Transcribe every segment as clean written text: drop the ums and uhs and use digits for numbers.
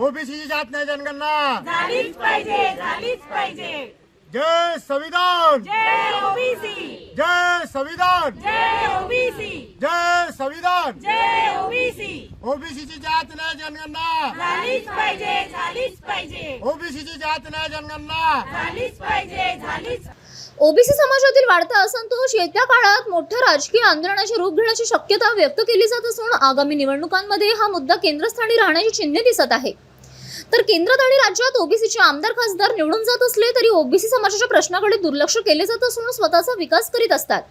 ओबीसीची जात नाही जनगणना झालीच पाहिजे, झालीच पाहिजे. जय संविधान, जय ओबीसी, जय संविधान, जय ओबीसी, जय संविधान. जय ओबीसी. ओबीसीची जात नाही जनगणना झालीच पाहिजे, झालीच पाहिजे. ओबीसीची जात नाही जनगणना झालीच पाहिजे, झालीच. ओबीसी समाजातील वाढता असंतोष येत्या काळात मोठ्या राजकीय आंदोलनाचे रूप घेण्याची शक्यता व्यक्त केली जात असून आगामी निवडणुकांमध्ये हा मुद्दा केंद्रस्थानी राहण्याची चिन्हे दिसत आहे. तर केंद्रात आणि राज्यात ओबीसीचे आमदार खासदार निवडून जात असले तरी ओबीसी समाजाच्या प्रश्नाकडे दुर्लक्ष केले जात असून स्वतःचा विकास करीत असतात.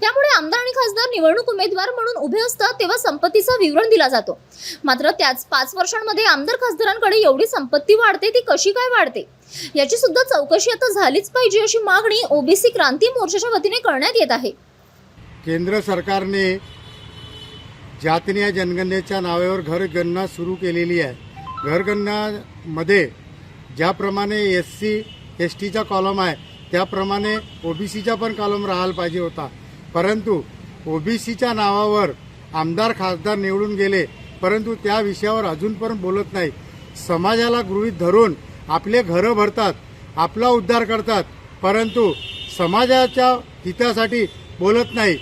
त्यामुळे आमदार आणि खासदार निवडणूक उमेदवार म्हणून उभे असतात तेव्हा संपत्तीचा विवरण दिला जातो. मात्र त्याच 5 वर्षांमध्ये आमदार खासदारांकडे एवढी संपत्ती वाढते ती कशी काय वाढते याची सुद्धा चौकशी आता झालीच पाहिजे अशी मागणी ओबीसी क्रांती मोर्चाच्या वतीने करण्यात येत आहे. केंद्र सरकारने जातीय जनगणनेच्या नावावर घरगणना सुरू केलेली आहे. घरगणनामध्ये ज्याप्रमाणे SC STचा कॉलम आहे त्याप्रमाणे ओबीसीचा पण कॉलम राहायला पाहिजे होता. परंतु ओबीसीच्या नावावर आमदार खासदार निवडून गेले परंतु त्या विषयावर अजूनपर्यंत बोलत नाही. समाजाला गृहीत धरून आपले घरं भरतात, आपला उद्धार करतात, परंतु समाजाच्या हितासाठी बोलत नाही.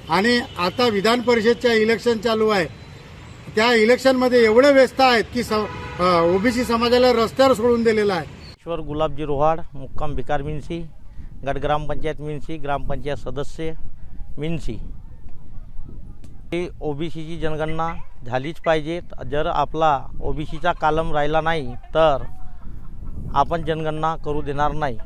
आणि आता विधान परिषदच्या इलेक्शन चालू आहे. त्या इलेक्शनमध्ये एवढे व्यस्त आहेत की ओबीसी समाजाला रस्त्यावर सोडून दिलेला आहे. ईश्वर गुलाबजी रोहाड, मुक्काम भिकार मिनसी, गट ग्रामपंचायत मिनसी, ग्रामपंचायत सदस्य मिनसी. ओबीसीची जनगणना झालीच पाहिजे. जर आपला ओबीसीचा कॉलम राहिला नाही तर आपण जनगणना करू देणार नाही.